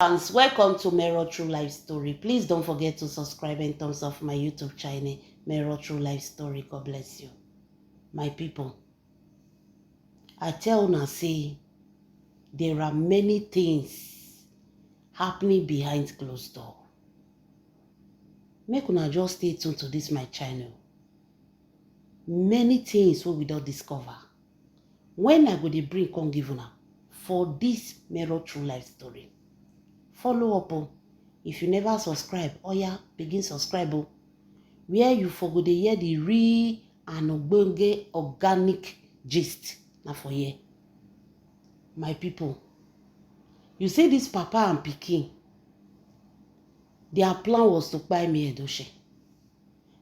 Fans, welcome to Mirror True Life Story. Please don't forget to subscribe and thumbs up my YouTube channel, Mirror True Life Story. God bless you. My people, I tell una say there are many things happening behind closed door. Make una just stay tuned to this my channel. Many things we don't discover. When I go to bring come give una for this Mirror True Life Story. Follow up. If you never subscribe, begin subscribe. Where you forget to hear the real and ogbonge organic gist. Now for here. My people, you see this papa and pikin, their plan was to buy me Edochie.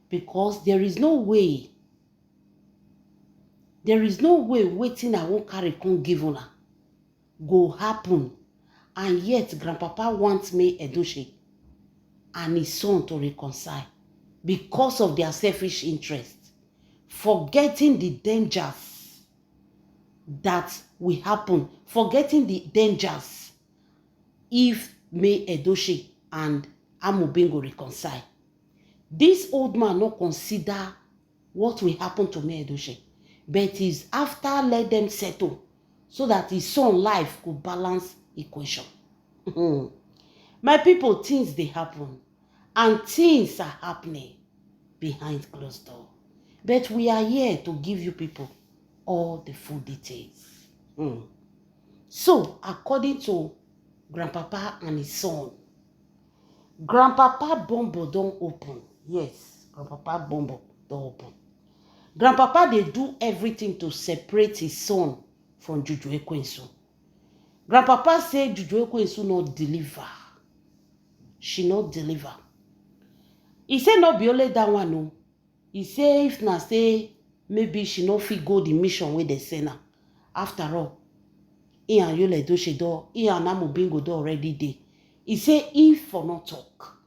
Because there is no way waiting I won't carry come give una go happen. And yet grandpapa wants me Edochie and his son to reconcile because of their selfish interest, forgetting the dangers that will happen, forgetting the dangers if me Edochie and Amobingo reconcile. This old man not consider what will happen to me Edochie, but is after let them settle so that his son life could balance equation. My people, things they happen and things are happening behind closed door, but we are here to give you people all the full details. So according to grandpapa and his son, grandpapa bumbo don't open. Yes, grandpapa bumbo don't open. Grandpapa they do everything to separate his son from Juju Ekwensu. Grandpapa say Juju Ekwensu not deliver. She not deliver. He say not be only that one. No. He say if na say maybe she not fit go the mission where they send her. After all, he and Yul Edochie do, he and Amobingo do already dey. He say if for not talk.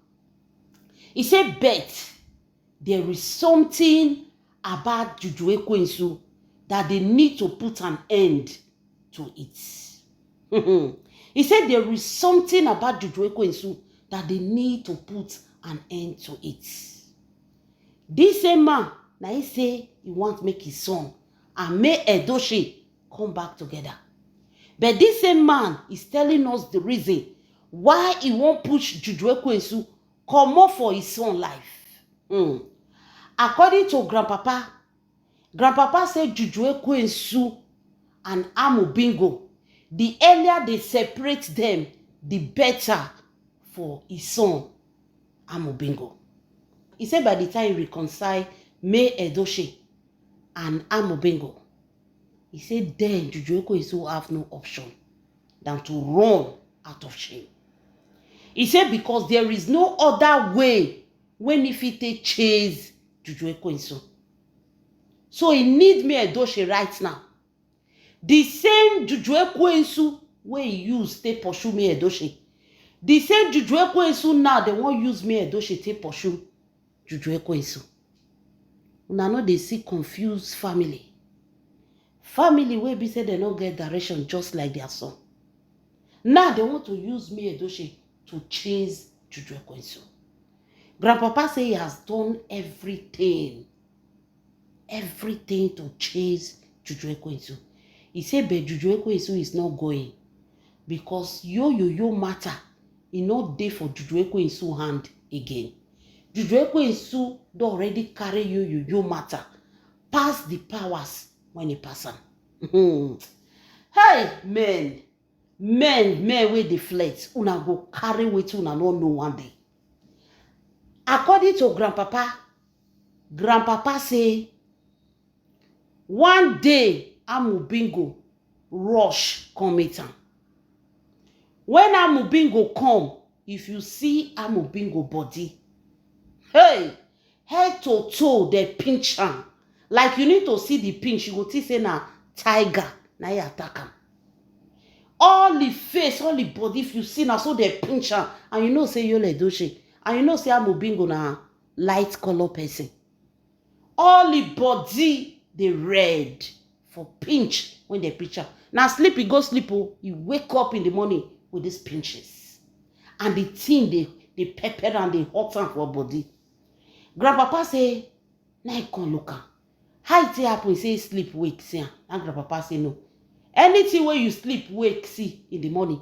He say bet there is something about Juju Ekwensu that they need to put an end to it. He said there is something about Juju Ekwensu that they need to put an end to it. This same man, now he say he wants to make his son and make Edochie come back together. But this same man is telling us the reason why he won't push Juju Ekwensu come up for his son life. According to grandpapa said Juju Ekwensu and Amobingo, the earlier they separate them, the better for his son Amobingo. He said by the time he reconcile May Edochie and Amobingo, he said then Juju Ekwensu have no option than to run out of shame. He said because there is no other way when if he chase Juju Ekwensu. So he need me Edochie right now. The same Juju Ekwensu where he use to pursue me Edochie. The same Juju Ekwensu now they won't use me Edochie to pursue Juju Ekwensu. Una no they see confused family. Family where be say they don't get direction just like their son. Now they want to use me Edochie to chase Juju Ekwensu. Grandpapa say he has done everything to chase Juju Ekwensu. He said but Juju Ekwensu is not going because yo matter e not dey for Juju Ekwensu hand again. Juju Ekwensu do already carry yo matter pass the powers when he pass am. Hey men wey dey flex, una go carry wetin una no know one day. According to grandpapa say one day Amobingo rush come meet am. When Amobingo come, if you see Amobingo body, hey, head to toe they pinch am. Like you need to see the pinch, you go think say na tiger na he attack am. All the face, all the body, if you see now, so they pinch am, and you know say Yul Edochie, and you know say Amobingo na light color person. All the body they red for pinch when they pinch am. Now sleep, he go sleep, he wake up in the morning with these pinches. and the thing they pepper and they hot am for body. Grandpapa say, na he come look am. How it happen? Say sleep wake see am. And grandpapa say no. Anything where you sleep wake see in the morning,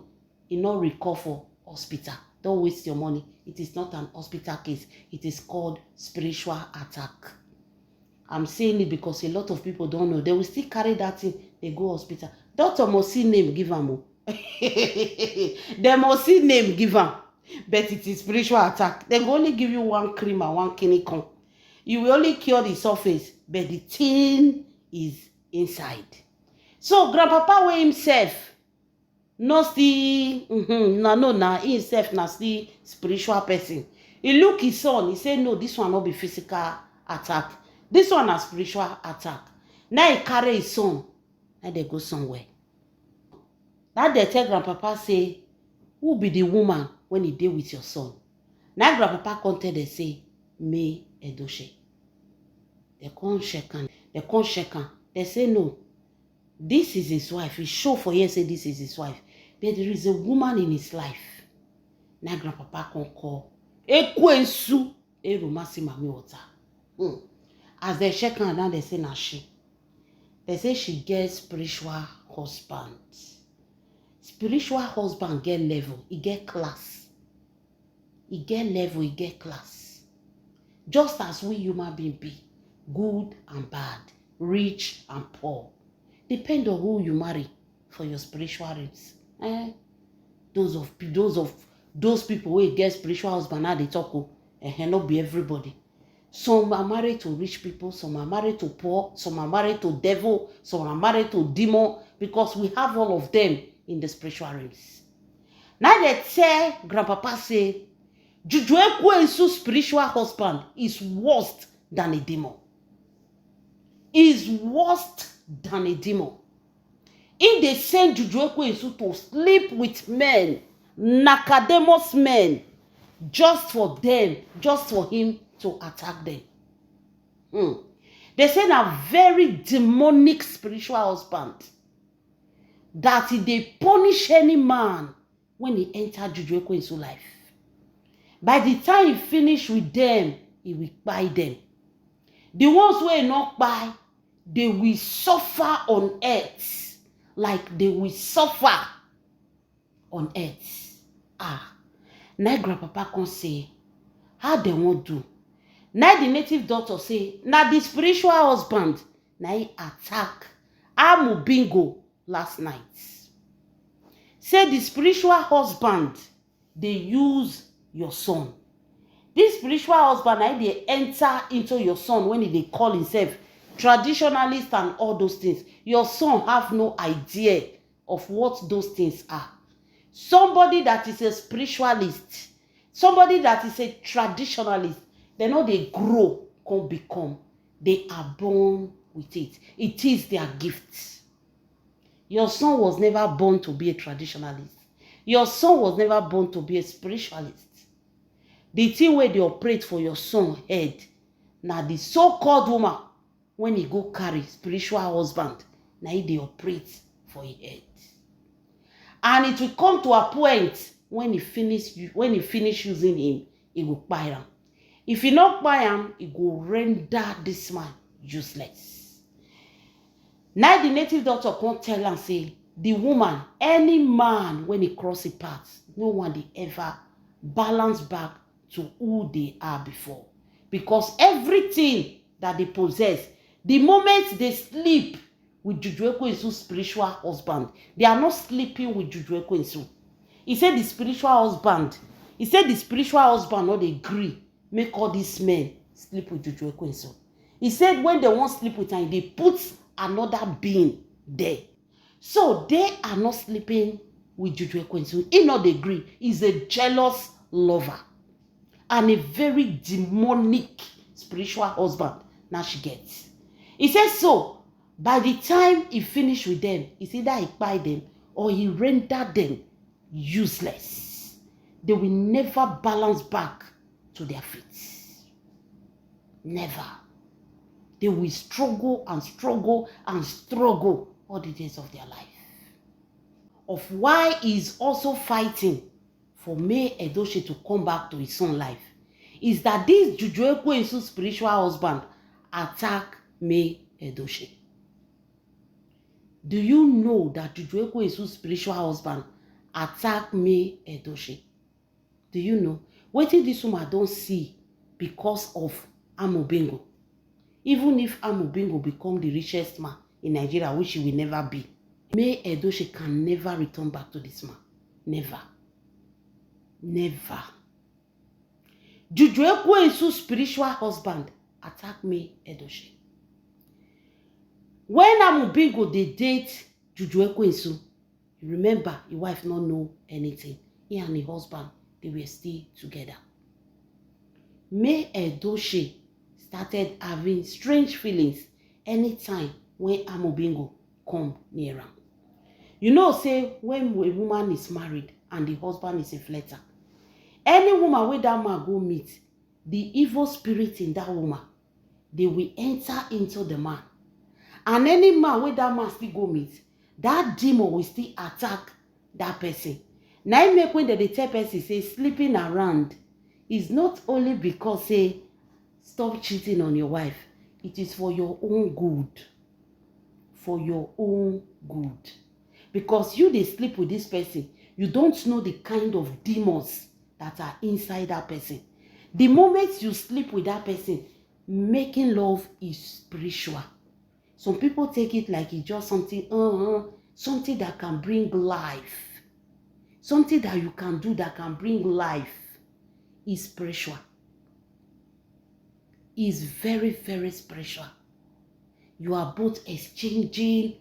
e no recall for hospital. Don't waste your money. It is not an hospital case. It is called spiritual attack. I'm saying it because a lot of people don't know. They will still carry that thing. They go hospital. Doctor must see name give am. They must see name give am. But it is spiritual attack. They will only give you one cream and one kinikon. You will only cure the surface, but the thing is inside. So grandpapa wey himself no still himself na still spiritual person. He look his son, he say no, this one no be physical attack. This one na spiritual attack. Now he carry his son, and they go somewhere. Now they tell grandpapa say, who be the woman when he dey with your son? Now grandpapa come tell them say, May Edoche. They come check am. They say no, this is his wife. He show for here say this is his wife. But there is a woman in his life. Now grandpapa come call Ekwensu Erumasi Mami Water. As they check her down, they say na she. They say she gets spiritual husband. Spiritual husband get level, he get class. He get level, he get class. Just as we human beings be, good and bad, rich and poor. Depend on who you marry for your spiritual rates. Those people who get spiritual husband now they talk, not be everybody. Some are married to rich people, some are married to poor, some are married to devil, some are married to demon, because we have all of them in the spiritual realms. Now they say, grandpapa say, Juju Ekwensu spiritual husband is worse than a demon. Is worse than a demon. If they send Juju Ekwensu to sleep with men, Nakademus men, just for him to attack them. They say a very demonic spiritual husband that they punish any man when he enter Juju Ekwensu life. By the time he finish with them, he will buy them. The ones who are not buy, they will suffer on earth like they will suffer on earth. Now grandpapa can say, how they want do? Now the native doctor say, now the spiritual husband, now he attack Amubingo last night. Say the spiritual husband, they use your son. This spiritual husband, now they enter into your son when they call himself traditionalist and all those things. Your son have no idea of what those things are. Somebody that is a spiritualist, somebody that is a traditionalist, they know they grow, can become. They are born with it. It is their gift. Your son was never born to be a traditionalist. Your son was never born to be a spiritualist. The thing where they operate for your son head, now the so-called woman, when he go carry spiritual husband, now they operate for his head. And it will come to a point when he finish using him, he will buy him. If he not buy him, he will render this man useless. Now the native doctor can't tell and say, the woman, any man when he cross the path, no one they ever balance back to who they are before. Because everything that they possess, the moment they sleep with Juju Ekwensu's spiritual husband, they are not sleeping with Juju Ekwensu. He said the spiritual husband not they agree, make all these men sleep with Juju Ekwensu. He said when they won't sleep with him, they put another being there. So they are not sleeping with Juju Ekwensu. He not agree. He's a jealous lover. And a very demonic spiritual husband now she gets. He says so, by the time he finished with them, it's either he buy them or he render them useless. They will never balance back to their feet. Never. They will struggle and struggle and struggle all the days of their life. Of why he is also fighting for May Edochie to come back to his son life is that this Juju Ekwensu spiritual husband attack May Edochie. Do you know that Juju Ekwensu spiritual husband attack May Edochie? Do you know? Wetin this woman don't see because of Amobingo. Even if Amobingo become the richest man in Nigeria, which he will never be, May Edochie can never return back to this man. Never. Never. Juju Ekwensu spiritual husband attack May Edochie. When Amobingo they date Juju Ekwensu, you remember his wife not know anything. He and his husband, they were still together. May Edochie started having strange feelings anytime when Amobingo come near him. You know, say when a woman is married and the husband is a flirter, any woman where that man go meet, the evil spirit in that woman, they will enter into the man. And any man where that man still go meet, that demon will still attack that person. Now it make when they tell person say sleeping around is not only because say stop cheating on your wife. It is for your own good. For your own good. Because you they sleep with this person, you don't know the kind of demons that are inside that person. The moment you sleep with that person, making love is spiritual. Some people take it like it's just something, something that can bring life. Something that you can do that can bring life is spiritual. Is very, very spiritual. You are both exchanging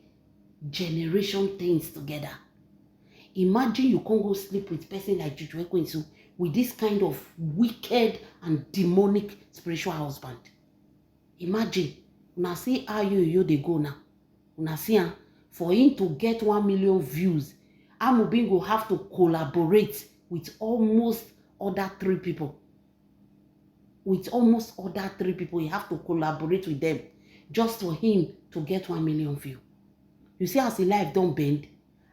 generation things together. Imagine you can't go sleep with a person like Juju Ekwensu with this kind of wicked and demonic spiritual husband. Imagine. Una see how you they go now. Una see for him to get 1 million views, Amobingo have to collaborate with almost other 3 people. With almost other 3 people, you have to collaborate with them just for him to get 1 million views. You see as the life don't bend.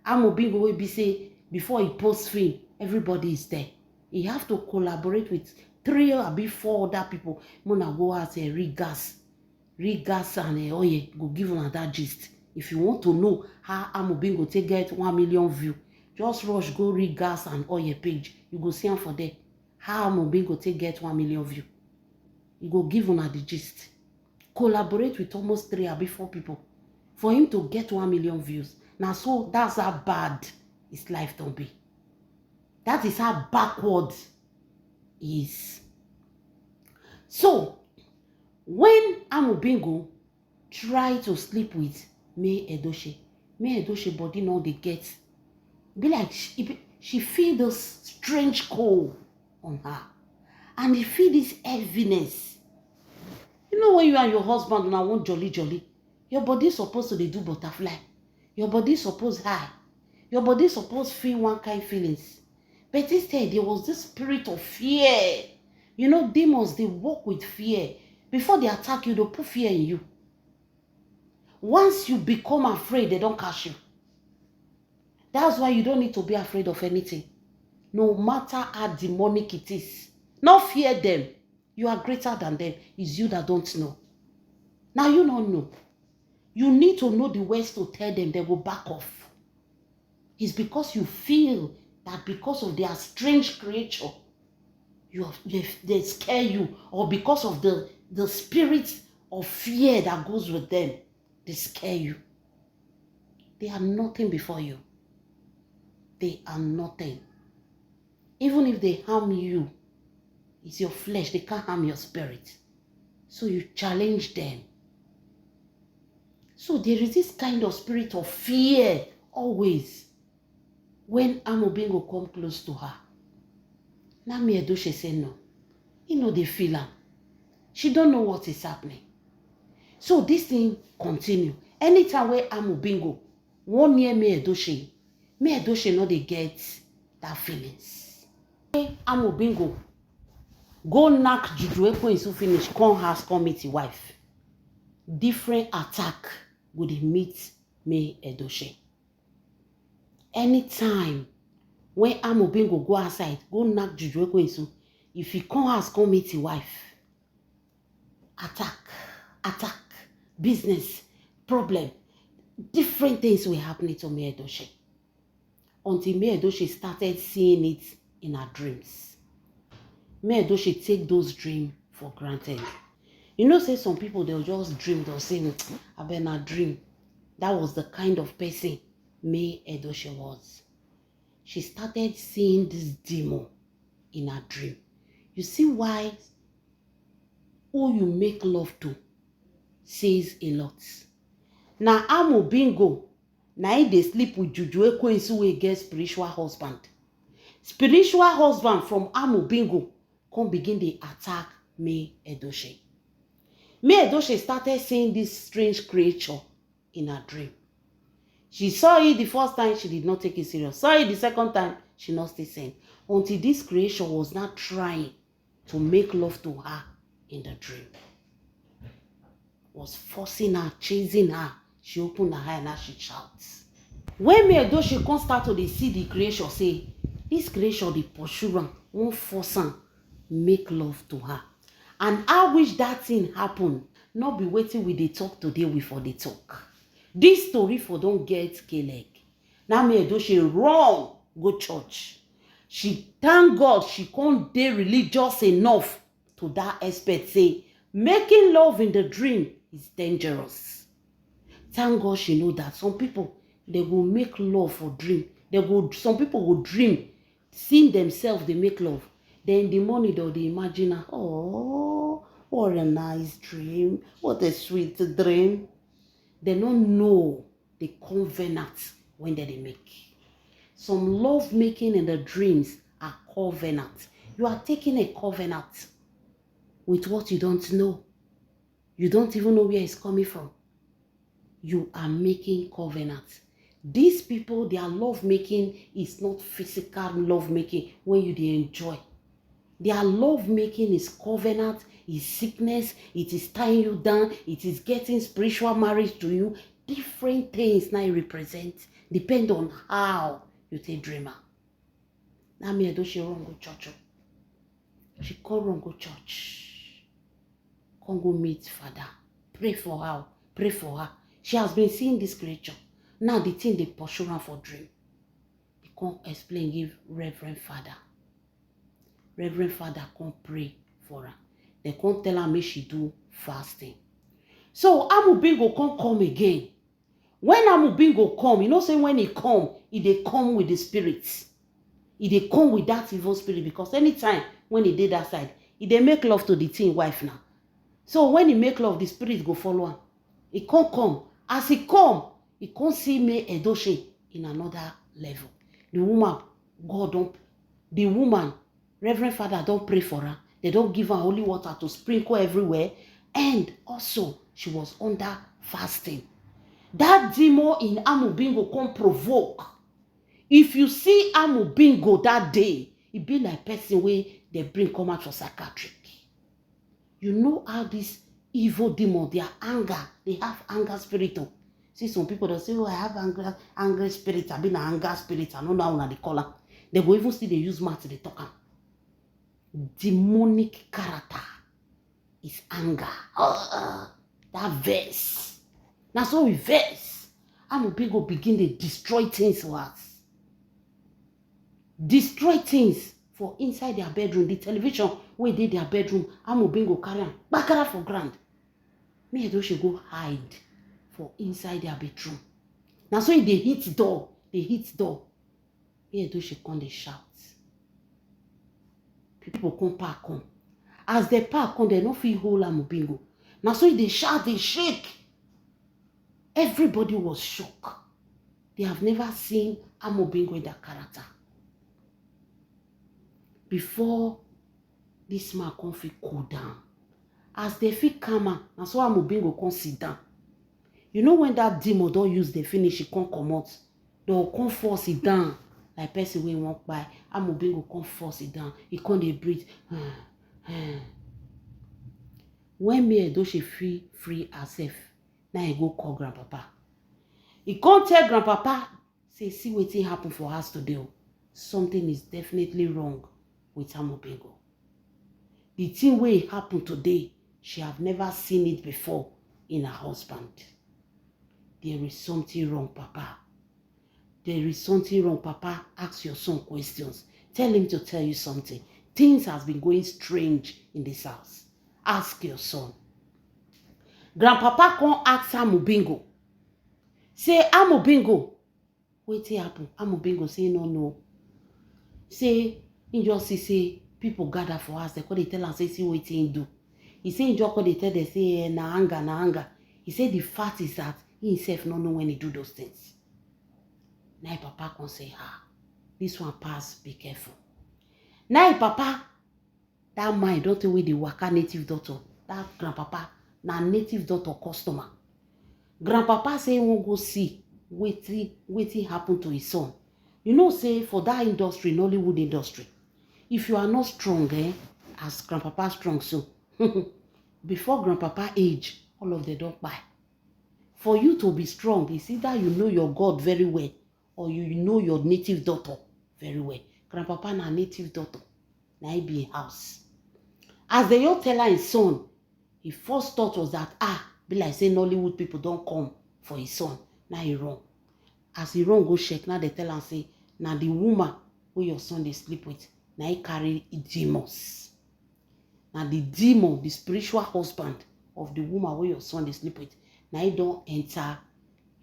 Amobingo will be say before he posts film, everybody is there. He have to collaborate with 3 or 4 other people. Mona go as a regas and oye go give on that gist. If you want to know how Amobingo take get 1 million views, just rush go read gas and oil page. You go see them for there. How Amobingo take get 1 million views. You go give on the gist. Collaborate with almost 3 or 4 people for him to get 1 million views. Now, so that's how bad his life don't be. That is how backward he is. So, when Amobingo try to sleep with May Edochie body now they get. Be like she feel this strange cold on her. And he feel this heaviness. You know when you and your husband now want jolly, your body is supposed to do butterfly. Your body is supposed high. Your body is supposed feel one kind feelings. But instead, there was this spirit of fear. You know, demons, they walk with fear. Before they attack you, they'll put fear in you. Once you become afraid, they don't catch you. That's why you don't need to be afraid of anything. No matter how demonic it is. Not fear them. You are greater than them. It's you that don't know. Now you don't know. You need to know the ways to tell them they will back off. It's because you feel that because of their strange creature, they scare you. Or because of the spirit of fear that goes with them, they scare you. They are nothing before you. They are nothing. Even if they harm you, it's your flesh. They can't harm your spirit. So you challenge them. So there is this kind of spirit of fear always when Amobingo come close to her. Now May Edochie say no. You know they feel her. She don't know what is happening. So this thing continue. Anytime where Amobingo one near May Edochie know they get that feelings. Amobingo go knock Juju Ekwensu finish, come house, come meet his wife. Different attack would meet May Edochie. Anytime when Amobingo go outside, go knock Juju Ekwensu, if he come house, come meet his wife, attack, business, problem, different things were happening to Mia Edochie. Until Mia Edochie started seeing it in her dreams. Mia Edochie take those dreams for granted. You know, say some people, they'll just dream, they'll say, I been a dream. That was the kind of person Mia Edochie was. She started seeing this demon in her dream. You see why who you make love to says a lot. Now, Amobingo, now they sleep with Juju Ekwensu wey get spiritual husband. Spiritual husband from Amobingo come begin to attack Mia Edochie. Mia Edochie started seeing this strange creature in her dream. She saw it the first time, she did not take it serious. Saw it the second time, she not still saying. Until this creature was not trying to make love to her in the dream. Was forcing her, chasing her. She opened her eye and she shouts. When Mia Edochie come start to see the creature, say, this creature, the pursue her, won't force her, make love to her. And I wish that thing happen, not be waiting with the talk today before the talk. This story for don't get K-leg. Now Mia Edochie run go church. She thank God she can't be religious enough to that aspect. Say making love in the dream is dangerous. Thank God she know that some people they will make love for dream. Some people will dream, seeing themselves they make love. Then in the morning they imagine, oh, what a nice dream, what a sweet dream. They don't know the covenant when they make. Some love making in the dreams are covenant. You are taking a covenant with what you don't know. You don't even know where it's coming from. You are making covenant. These people, their love making is not physical love making when you they enjoy. Their love making is covenant, is sickness, it is tying you down, it is getting spiritual marriage to you. Different things now it represents, depend on how you take dreamer. Now Mia Edochie run go church. She can't run go church. Can't go meet Father. Pray for her. Pray for her. She has been seeing this creature. Now the thing they pursue her for dream. They can't explain, give Reverend Father. Reverend Father can't pray for her. They can't tell her make she do fasting. So Amobingo can't come again. When Amobingo come, you know say when he come with the spirits. They come with that evil spirit because anytime when he did that side, they make love to the teen wife now. So when he make love, the spirit go follow him. He can't come. As he come, he can't see Mia Edochie in another level. The woman, Reverend Father don't pray for her. They don't give her holy water to sprinkle everywhere. And also, she was under fasting. That demon in Amobingo can provoke. If you see Amobingo that day, it be like person where they bring come out for psychiatric. You know how this evil demon, their anger, they have anger spirit. See some people that say, oh, I have anger spirit. I've been an anger spirit. I don't know how they call them. They go even see they use math, they talk. Demonic character is anger. That verse. That's how we verse. Amobingo begin to destroy things for us. Destroy things for inside their bedroom. The television where they their bedroom, Amobingo carry am bakara for ground. Mia Edochie go hide for inside their bedroom. Now so if they hit door. Mia Edochie come they shout. People come park come. As they park come, they no feel hold Amobingo. Now so if they shout, they shake. Everybody was shocked. They have never seen Amobingo in that character. Before this man can feel cool down. As they feel calmer, and so Amobingo can sit down. You know when that demon don't use the finish, he can't come out. They'll come force it down. Like person when walk by, Amobingo can't force it down. He can't they breathe. When Mia Edochie feel free herself, now he go call grandpapa. He can't tell grandpapa, say, see what happen for us today. something is definitely wrong with Amobingo. The thing wey happen today, she have never seen it before in her husband. There is something wrong, Papa. There is something wrong, Papa. Ask your son questions. Tell him to tell you something. Things has been going strange in this house. Ask your son. Grandpapa come ask Amobingo. Say, Amobingo, wetin happen? Amobingo say, no. Say, he just say, people gather for us. They call they tell am say, see wetin he do. He say, he just call they tell them, say, na anger. He say, the fact is that he himself no know when he do those things. Now Papa can say, this one pass, be careful. Now Papa, that mind don't away the waka native daughter. That grandpapa, na native daughter customer. Grandpapa say he won't go see wetin happen to his son. You know, say for that industry, Nollywood industry, if you are not strong, as grandpapa strong so, before grandpapa age, all of them don't buy. For you to be strong, it's either you know your God very well, or you know your native daughter very well. Grandpapa na native daughter, na he be a house. As the young tell his son, his first thought was that, be like say Nollywood people don't come for his son. Now he wrong. As he run go check, now they tell him say, now the woman who your son they sleep with, now he carry demons. Now the demon, the spiritual husband of the woman who your son they sleep with, now he don't enter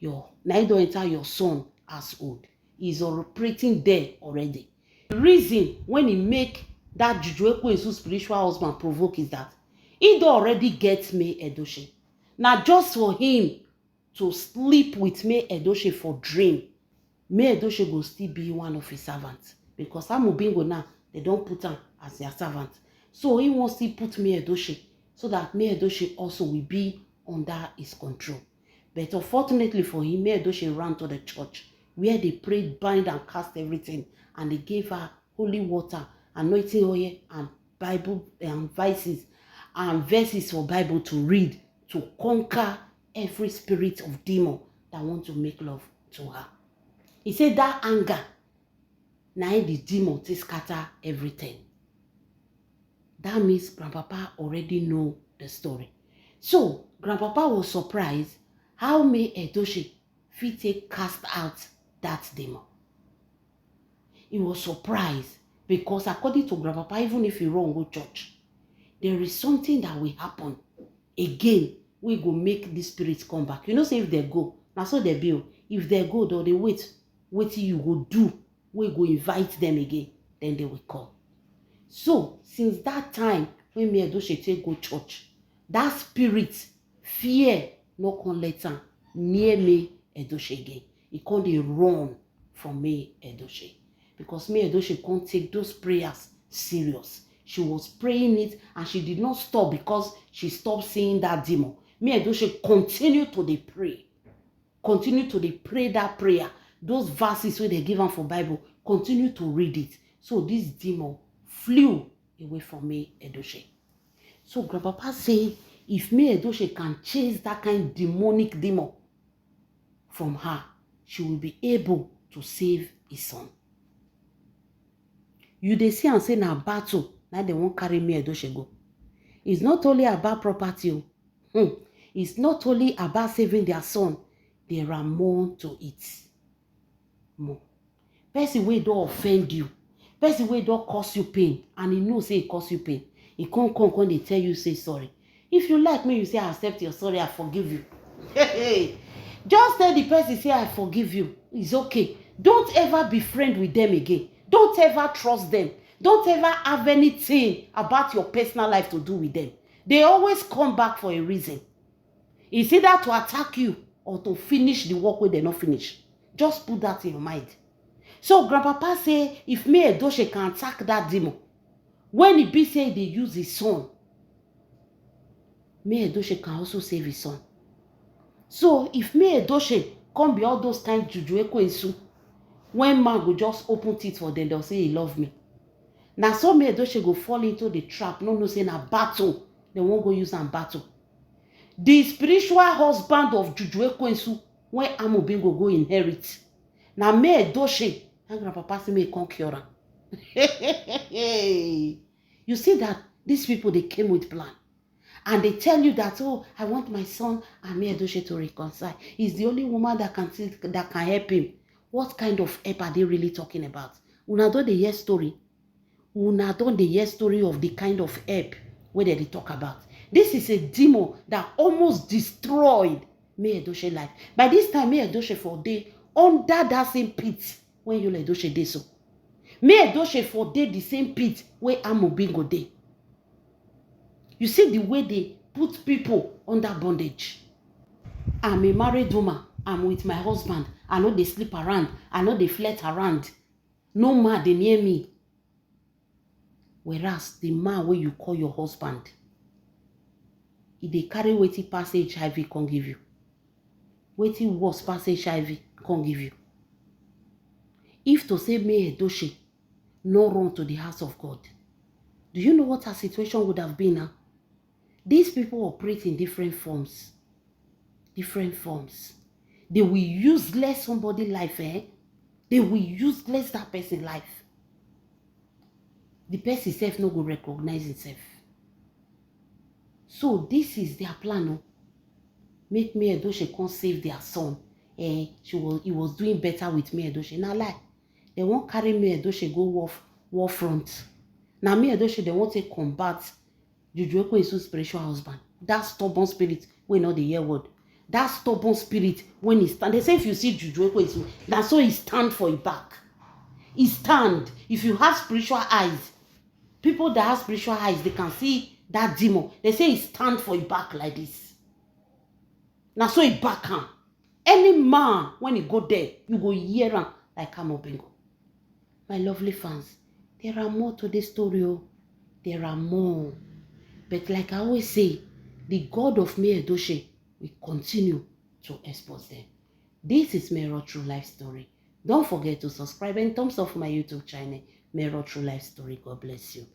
your son household. He's operating there already. The reason when he make that Juju Ekwensu spiritual husband provoke is that he don't already get May Edochie. Now just for him to sleep with May Edochie for dream, May Edochie will still be one of his servants. Because Amobingo now, they don't put him as their servant. So he wants to put May Edochie so that May Edochie also will be under his control. But unfortunately for him, May Edochie ran to the church where they prayed, bind and cast everything. And they gave her holy water, anointing oil, and Bible and verses for Bible to read to conquer every spirit of demon that want to make love to her. He said that anger, now the demon to scatter everything. That means Grandpapa already know the story. So Grandpapa was surprised how May Edochie fit take cast out that demon. He was surprised because according to Grandpapa, even if he run go church, there is something that will happen again. We go make the spirits come back. You know, say if they go, now so they be. If they go, though they wait till you go do. We go invite them again, then they will come. So since that time when May Edochie take go church, that spirit fear no can let am near May Edochie again. He can't run from May Edochie. Because May Edochie can't take those prayers serious. She was praying it and she did not stop because she stopped seeing that demon. May Edochie continued to pray. Continue to pray that prayer. Those verses where they give her for Bible, continue to read it. So this demon flew away from May Edochie. So Grandpapa say, if May Edochie can chase that kind of demonic demon from her, she will be able to save his son. You dey see and say na battle, now they won't carry May Edochie go. It's not only about property. It's not only about saving their son. There are more to it. More. Person wey don't offend you, person wey don't cause you pain, and he knows say he cause you pain. He come, they tell you say sorry. If you like me, you say I accept your sorry, I forgive you. Just tell the person say I forgive you. It's okay. Don't ever be friend with them again. Don't ever trust them. Don't ever have anything about your personal life to do with them. They always come back for a reason. It's either to attack you or to finish the work where they not finish. Just put that in your mind. So Grandpapa say, if May Edochie can attack that demon, when he be say they use his son, May Edochie can also save his son. So if May Edochie come be all those kind Juju Ekwensu, when man go just open teeth for them, they'll say he love me. Now so May Edochie go fall into the trap. No say na battle. They won't go use and battle. The spiritual husband of Juju Ekwensu, when Amobingo go inherit. Now May Edochie And grandpapa say, may come cure am. You see that these people, they came with plan. And they tell you that, oh, I want my son Ami Edochie to reconcile. He's the only woman that can help him. What kind of help are they really talking about? Una don dey hear story. Una don dey hear story of the kind of help where they talk about. This is a demon that almost destroyed May Edochie life. By this time, May Edochie for dey under that same pit when Yul Edochie dey so. May Edochie for dey the same pit where Amobingo dey. You see the way they put people under bondage. I'm a married woman. I'm with my husband. I know they sleep around. I know they flirt around. No man they near me. Whereas the man where you call your husband, if they carry wetin pass HIV can't give you. Wetin worse pass HIV can't give you. If to say May Edochie no run to the house of God, do you know what her situation would have been now? These people operate in different forms. Different forms. They will useless somebody's life, eh? They will useless that person's life. The person self no go recognize himself. So this is their plan. Oh. Make May Edochie come save their son. He was doing better with May Edochie. Now lie. They won't carry May Edochie go war front. Now May Edochie, they won't take combat Juju Ekwensu spiritual husband. That stubborn spirit when not the hear word. That stubborn spirit when he stand. They say if you see Juju Ekwensu, that's so he stand for his back. He stand. If you have spiritual eyes, people that have spiritual eyes, they can see that demon. They say he stand for his back like this. Now so he back him. Any man, when he go there, you go hear him like Amobingo. My lovely fans, there are more to this story. Oh. There are more. But like I always say, the God of May Edochie will continue to expose them. This is Mero True Life Story. Don't forget to subscribe and thumbs up my YouTube channel, Mero True Life Story. God bless you.